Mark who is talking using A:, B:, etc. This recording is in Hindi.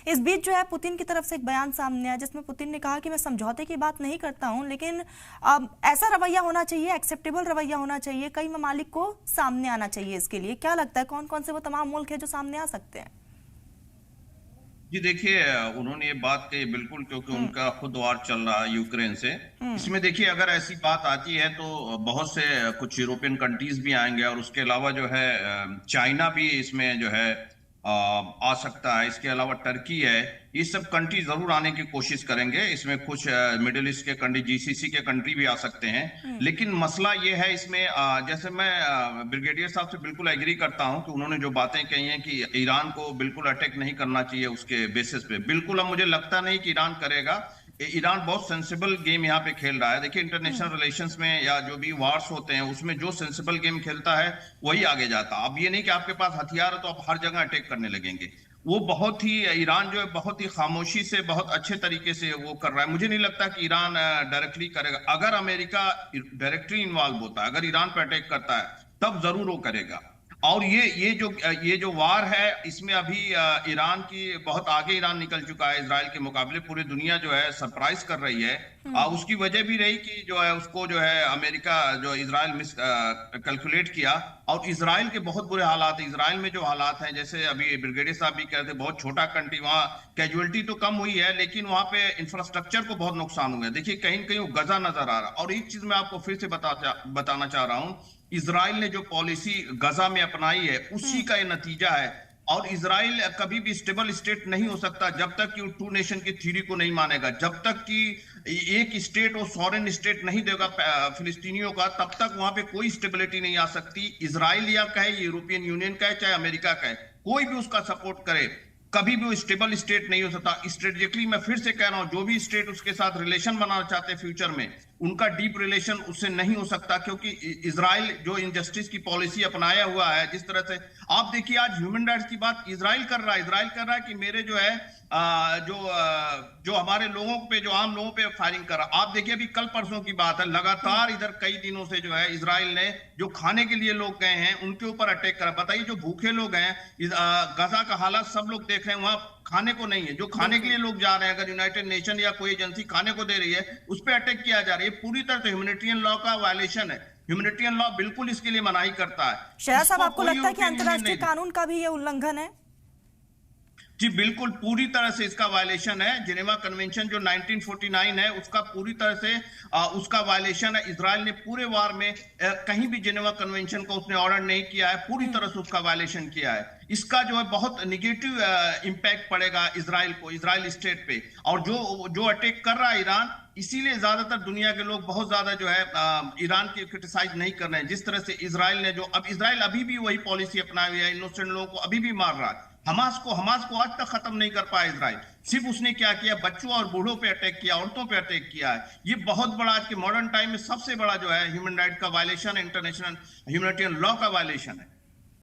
A: इस बीच जो है पुतिन की तरफ से एक बयान सामने आया जिसमें पुतिन ने कहा कि मैं समझौते की बात नहीं करता हूं, लेकिन ऐसा रवैया होना चाहिए, एक्सेप्टेबल रवैया होना चाहिए, कई ममालिक को सामने आना चाहिए। इसके लिए क्या लगता है कौन कौन से वो तमाम मुल्क है जो सामने आ सकते हैं?
B: जी देखिए, उन्होंने ये बात कही बिल्कुल, क्योंकि उनका खुद वार चल रहा है यूक्रेन से। इसमें देखिए, अगर ऐसी बात आती है तो बहुत से कुछ यूरोपियन कंट्रीज भी आएंगे, और उसके अलावा जो है चाइना भी इसमें जो है आ सकता है। इसके अलावा टर्की है। ये सब कंट्री जरूर आने की कोशिश करेंगे। इसमें कुछ मिडिल ईस्ट के कंट्री, जीसीसी के कंट्री भी आ सकते हैं। लेकिन मसला ये है इसमें, जैसे मैं ब्रिगेडियर साहब से बिल्कुल एग्री करता हूं कि उन्होंने जो बातें कही हैं कि ईरान को बिल्कुल अटैक नहीं करना चाहिए उसके बेसिस पे। बिल्कुल, अब मुझे लगता नहीं कि ईरान करेगा। ईरान बहुत सेंसिबल गेम यहाँ पे खेल रहा है। देखिए, इंटरनेशनल रिलेशंस में या जो भी वार्स होते हैं उसमें जो सेंसिबल गेम खेलता है वही आगे जाता। अब ये नहीं कि आपके पास हथियार है तो आप हर जगह अटैक करने लगेंगे। वो बहुत ही, ईरान जो है बहुत ही खामोशी से, बहुत अच्छे तरीके से वो कर रहा है। मुझे नहीं लगता कि ईरान डायरेक्टली करेगा। अगर अमेरिका डायरेक्टली इन्वॉल्व होता है, अगर ईरान पर अटैक करता है, तब जरूर वो करेगा। और ये जो वार है, इसमें अभी ईरान की बहुत आगे ईरान निकल चुका है इजराइल के मुकाबले। पूरी दुनिया जो है सरप्राइज कर रही है। उसकी वजह भी रही कि जो है उसको जो है अमेरिका जो इजराइल मिस कैलकुलेट किया। और इजराइल के बहुत बुरे हालात है। इजराइल में जो हालात हैं, जैसे अभी ब्रिगेडियर साहब भी कह रहे थे, बहुत छोटा कंट्री, वहाँ कैजुअलिटी तो कम हुई है लेकिन वहां पे इंफ्रास्ट्रक्चर को बहुत नुकसान हुआ है। देखिए, कहीं कहीं वो गजा नजर आ रहा। और एक चीज मैं आपको फिर से बताना चाह रहा हूं, इजराइल ने जो पॉलिसी गजा में अपनाई है उसी का ये नतीजा है। और इजराइल कभी भी स्टेबल स्टेट नहीं हो सकता जब तक कि वो टू नेशन की थ्योरी को नहीं मानेगा। जब तक कि एक स्टेट वो सॉवरेन स्टेट नहीं देगा फिलिस्तीनियों का, तब तक वहां पे कोई स्टेबिलिटी नहीं आ सकती। इजराइल या कहे, यूरोपियन यूनियन का है, चाहे अमेरिका का है, कोई भी उसका सपोर्ट करे, कभी भी वो स्टेबल स्टेट नहीं हो सकता। स्ट्रेटेजिकली मैं फिर से कह रहा हूं, जो भी स्टेट उसके साथ रिलेशन बनाना चाहते हैं फ्यूचर में, उनका डीप रिलेशन उससे नहीं हो सकता। क्योंकि इजराइल जो इनजस्टिस की पॉलिसी अपनाया हुआ है, जिस तरह से आप देखिए, आज ह्यूमन राइट्स की बात इजराइल कर रहा है। इजराइल कर रहा है कि मेरे जो है जो हमारे लोगों पे, जो आम लोगों पे फायरिंग कर रहा। आप देखिए, अभी कल परसों की बात है, लगातार इधर कई दिनों से जो है इजराइल ने जो खाने के लिए लोग गए हैं उनके ऊपर अटैक करा। बताइए, जो भूखे लोग हैं, गजा का हालात सब लोग देख रहे हैं, वहां खाने को नहीं है। जो खाने के लिए लोग जा रहे हैं, अगर यूनाइटेड नेशन या कोई एजेंसी खाने को दे रही है, उस पर अटैक किया जा रहा है। ये पूरी तरह से ह्यूमैनिटेरियन लॉ का वायलेशन है। ह्यूमैनिटेरियन लॉ बिल्कुल इसके लिए मनाही करता है।
A: शहजाद साहब, आपको
B: कोई
A: लगता है कि
B: यूरोपियन यूनियन
A: अंतर्राष्ट्रीय
B: नहीं।
A: कानून का भी ये उल्लंघन है?
B: जी बिल्कुल, पूरी तरह से इसका वायलेशन है। जिनेवा कन्वेंशन जो 1949 है, उसका पूरी तरह से उसका वायलेशन है। इजराइल ने पूरे वार में कहीं भी जिनेवा कन्वेंशन को उसने ऑर्डर नहीं किया है, पूरी तरह से उसका वायलेशन किया है। इसका जो है बहुत निगेटिव इंपैक्ट पड़ेगा इजराइल को, इजराइल स्टेट पे। और जो अटैक कर रहा है ईरान, इसीलिए ज्यादातर दुनिया के लोग बहुत ज्यादा जो है ईरान की क्रिटिसाइज नहीं कर रहे हैं। जिस तरह से इजराइल ने जो, अब इजराइल अभी भी वही पॉलिसी अपनाई हुई है, इनोसेंट लोगों को अभी भी मार रहा है। हमास को आज तक खत्म नहीं कर पाया इजराइल। सिर्फ उसने क्या किया, बच्चों और बूढ़ों पे अटैक किया, औरतों पे अटैक किया है। ये बहुत बड़ा आज के मॉडर्न टाइम में सबसे बड़ा जो है ह्यूमन राइट का वायलेशन है, इंटरनेशनल ह्यूमैनिटेरियन लॉ का वायलेशन है।